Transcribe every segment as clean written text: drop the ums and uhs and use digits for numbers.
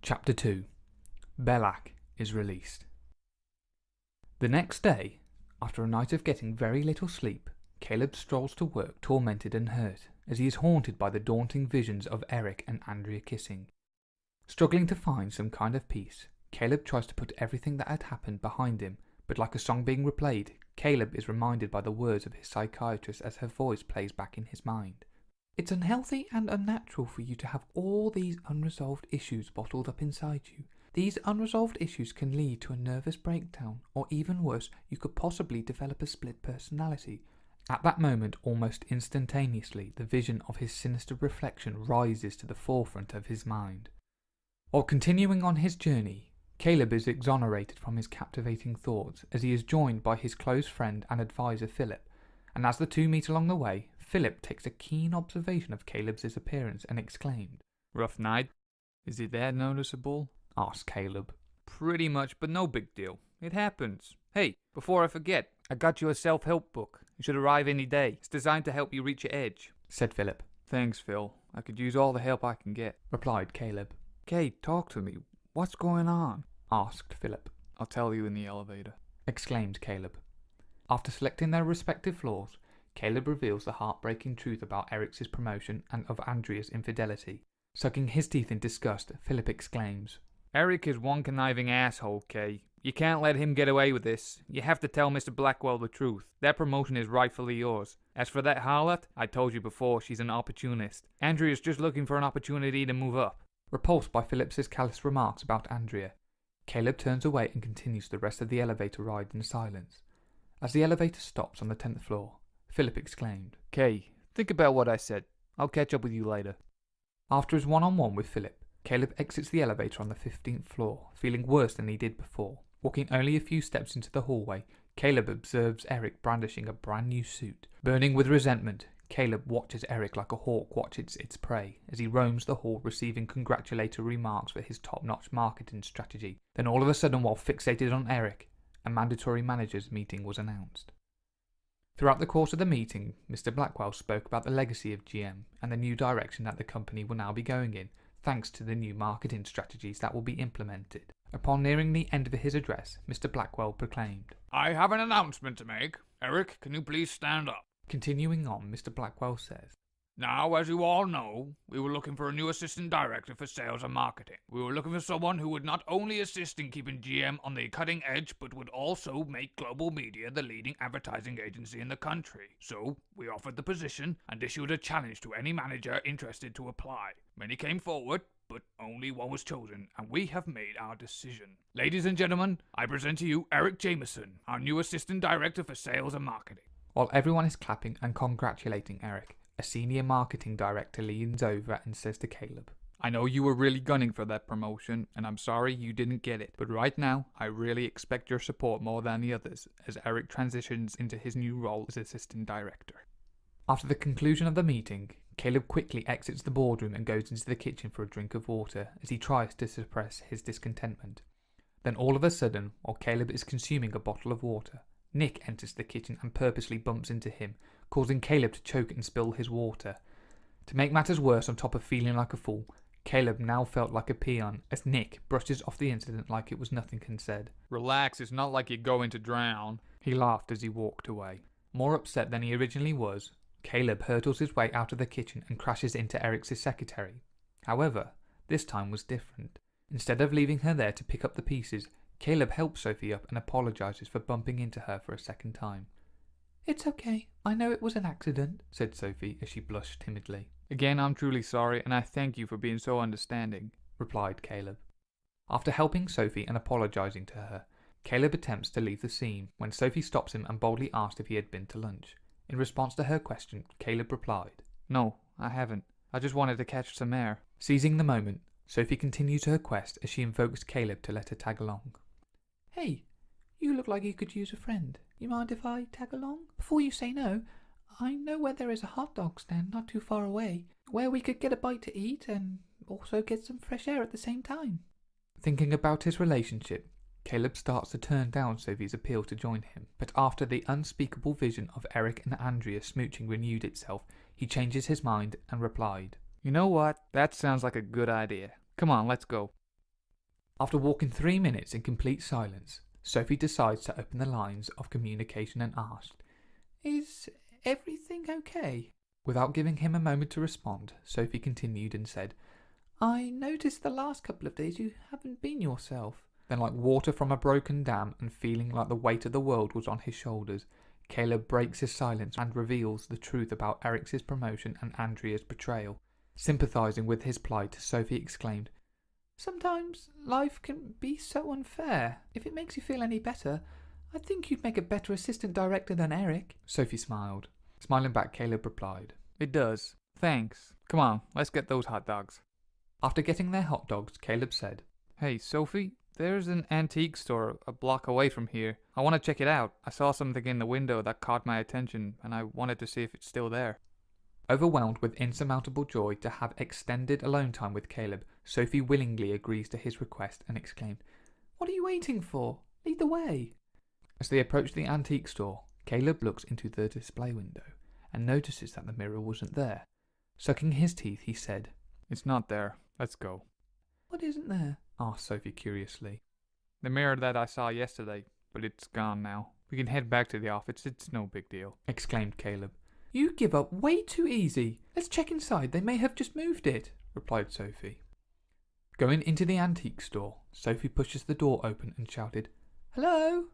Chapter 2. Belak is released. The next day, after a night of getting very little sleep, Caleb strolls to work tormented and hurt, as he is haunted by the daunting visions of Eric and Andrea kissing. Struggling to find some kind of peace, Caleb tries to put everything that had happened behind him, but like a song being replayed, Caleb is reminded by the words of his psychiatrist as her voice plays back in his mind. It's unhealthy and unnatural for you to have all these unresolved issues bottled up inside you. These unresolved issues can lead to a nervous breakdown, or even worse, you could possibly develop a split personality. At that moment, almost instantaneously, the vision of his sinister reflection rises to the forefront of his mind. While continuing on his journey, Caleb is exonerated from his captivating thoughts as he is joined by his close friend and advisor Philip, and as the two meet along the way, Philip takes a keen observation of Caleb's appearance and exclaimed, "Rough night? Is it that noticeable?" asked Caleb. "Pretty much, but no big deal. It happens. Hey, before I forget, I got you a self-help book. It should arrive any day. It's designed to help you reach your edge," said Philip. "Thanks, Phil. I could use all the help I can get," replied Caleb. "Kate, talk to me. What's going on?" asked Philip. "I'll tell you in the elevator," exclaimed Caleb. After selecting their respective floors, Caleb reveals the heartbreaking truth about Eric's promotion and of Andrea's infidelity. Sucking his teeth in disgust, Philip exclaims, "Eric is one conniving asshole, Kay. You can't let him get away with this. You have to tell Mr. Blackwell the truth. That promotion is rightfully yours. As for that harlot, I told you before, she's an opportunist. Andrea's just looking for an opportunity to move up." Repulsed by Philip's callous remarks about Andrea, Caleb turns away and continues the rest of the elevator ride in silence. As the elevator stops on the 10th floor, Philip exclaimed, "Kay, think about what I said. I'll catch up with you later." After his one-on-one with Philip, Caleb exits the elevator on the 15th floor, feeling worse than he did before. Walking only a few steps into the hallway, Caleb observes Eric brandishing a brand new suit. Burning with resentment, Caleb watches Eric like a hawk watches its prey as he roams the hall receiving congratulatory remarks for his top-notch marketing strategy. Then all of a sudden, while fixated on Eric, a mandatory managers meeting was announced. Throughout the course of the meeting, Mr. Blackwell spoke about the legacy of GM and the new direction that the company will now be going in, thanks to the new marketing strategies that will be implemented. Upon nearing the end of his address, Mr. Blackwell proclaimed, "I have an announcement to make. Eric, can you please stand up?" Continuing on, Mr. Blackwell says, "Now, as you all know, we were looking for a new assistant director for sales and marketing. We were looking for someone who would not only assist in keeping GM on the cutting edge, but would also make Global Media the leading advertising agency in the country. So, we offered the position and issued a challenge to any manager interested to apply. Many came forward, but only one was chosen, and we have made our decision. Ladies and gentlemen, I present to you Eric Jameson, our new assistant director for sales and marketing." While everyone is clapping and congratulating Eric, a senior marketing director leans over and says to Caleb, "I know you were really gunning for that promotion, and I'm sorry you didn't get it, but right now, I really expect your support more than the others, as Eric transitions into his new role as assistant director." After the conclusion of the meeting, Caleb quickly exits the boardroom and goes into the kitchen for a drink of water as he tries to suppress his discontentment. Then all of a sudden, while Caleb is consuming a bottle of water, Nick enters the kitchen and purposely bumps into him, causing Caleb to choke and spill his water. To make matters worse, on top of feeling like a fool, Caleb now felt like a peon as Nick brushes off the incident like it was nothing and said, "Relax, it's not like you're going to drown." He laughed as he walked away. More upset than he originally was, Caleb hurtles his way out of the kitchen and crashes into Eric's secretary. However, this time was different. Instead of leaving her there to pick up the pieces, Caleb helps Sophie up and apologizes for bumping into her for a second time. "It's okay. I know it was an accident," said Sophie as she blushed timidly. "Again, I'm truly sorry, and I thank you for being so understanding," replied Caleb. After helping Sophie and apologizing to her, Caleb attempts to leave the scene when Sophie stops him and boldly asked if he had been to lunch. In response to her question, Caleb replied, "No, I haven't. I just wanted to catch some air." Seizing the moment, Sophie continues her quest as she invokes Caleb to let her tag along. "Hey, you look like you could use a friend. You mind if I tag along? Before you say no, I know where there is a hot dog stand not too far away, where we could get a bite to eat and also get some fresh air at the same time." Thinking about his relationship, Caleb starts to turn down Sophie's appeal to join him, but after the unspeakable vision of Eric and Andrea smooching renewed itself, he changes his mind and replied, "You know what? That sounds like a good idea. Come on, let's go." After walking 3 minutes in complete silence, Sophie decides to open the lines of communication and asked, "Is everything okay?" Without giving him a moment to respond, Sophie continued and said, "I noticed the last couple of days you haven't been yourself." Then, like water from a broken dam and feeling like the weight of the world was on his shoulders, Caleb breaks his silence and reveals the truth about Eric's promotion and Andrea's betrayal. Sympathising with his plight, Sophie exclaimed, "Sometimes life can be so unfair. If it makes you feel any better, I think you'd make a better assistant director than Eric." Sophie smiled. Smiling back, Caleb replied, It does. Thanks. Come on, let's get those hot dogs. After getting their hot dogs, Caleb said, Hey, Sophie, there's an antique store a block away from here. I want to check it out. I saw something in the window that caught my attention, and I wanted to see if it's still there. Overwhelmed with insurmountable joy to have extended alone time with Caleb, Sophie willingly agrees to his request and exclaimed, "What are you waiting for? Lead the way." As they approach the antique store, Caleb looks into the display window and notices that the mirror wasn't there. Sucking his teeth, he said, It's not there. Let's go. "What isn't there?" asked Sophie curiously. The mirror that I saw yesterday, but it's gone now. We can head back to the office. It's no big deal. Exclaimed Caleb. "You give up way too easy. Let's check inside. They may have just moved it," replied Sophie. Going into the antique store, Sophie pushes the door open and shouted, "Hello?"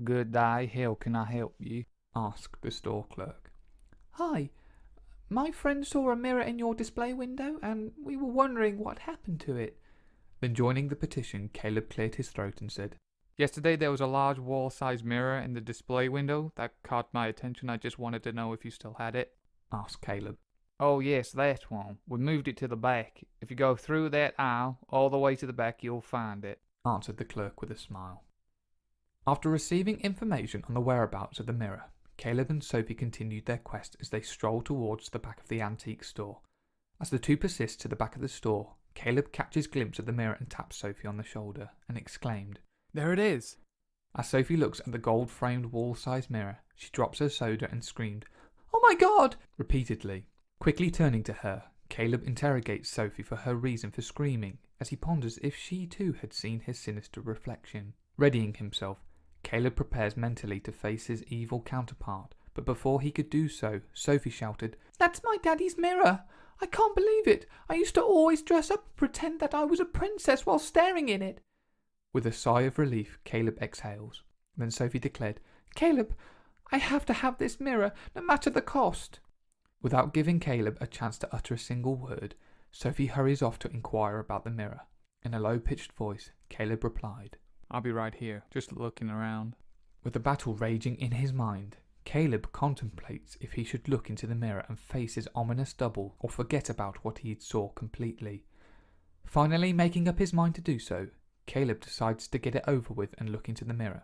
Good day. How can I help you? asked the store clerk. "Hi. My friend saw a mirror in your display window and we were wondering what happened to it." Then joining the petition, Caleb cleared his throat and said, Yesterday there was a large wall-sized mirror in the display window that caught my attention. I just wanted to know if you still had it. asked Caleb. Oh yes, that one. We moved it to the back. If you go through that aisle, all the way to the back, you'll find it. Answered the clerk with a smile. After receiving information on the whereabouts of the mirror, Caleb and Sophie continued their quest as they strolled towards the back of the antique store. As the two persist to the back of the store, Caleb catches glimpse of the mirror and taps Sophie on the shoulder and exclaimed, There it is. As Sophie looks at the gold-framed wall-sized mirror, she drops her soda and screamed, "Oh my God!" repeatedly. Quickly turning to her, Caleb interrogates Sophie for her reason for screaming, as he ponders if she too had seen his sinister reflection. Readying himself, Caleb prepares mentally to face his evil counterpart, but before he could do so, Sophie shouted, "That's my daddy's mirror! I can't believe it! I used to always dress up and pretend that I was a princess while staring in it!" With a sigh of relief, Caleb exhales. Then Sophie declared, "Caleb, I have to have this mirror, no matter the cost." Without giving Caleb a chance to utter a single word, Sophie hurries off to inquire about the mirror. In a low-pitched voice, Caleb replied, I'll be right here, just looking around. With the battle raging in his mind, Caleb contemplates if he should look into the mirror and face his ominous double or forget about what he saw completely. Finally making up his mind to do so, Caleb decides to get it over with and look into the mirror.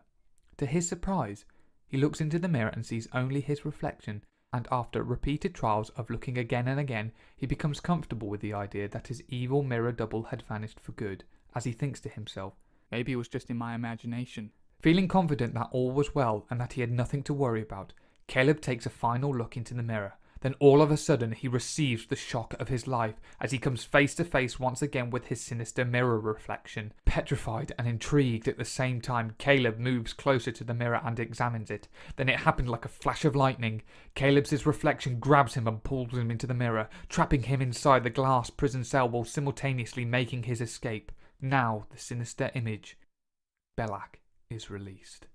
To his surprise, he looks into the mirror and sees only his reflection, and after repeated trials of looking again and again, he becomes comfortable with the idea that his evil mirror double had vanished for good, as he thinks to himself, Maybe it was just in my imagination. Feeling confident that all was well and that he had nothing to worry about, Caleb takes a final look into the mirror. Then all of a sudden he receives the shock of his life as he comes face to face once again with his sinister mirror reflection. Petrified and intrigued at the same time, Caleb moves closer to the mirror and examines it. Then it happened like a flash of lightning. Caleb's reflection grabs him and pulls him into the mirror, trapping him inside the glass prison cell while simultaneously making his escape. Now the sinister image, Belak, is released.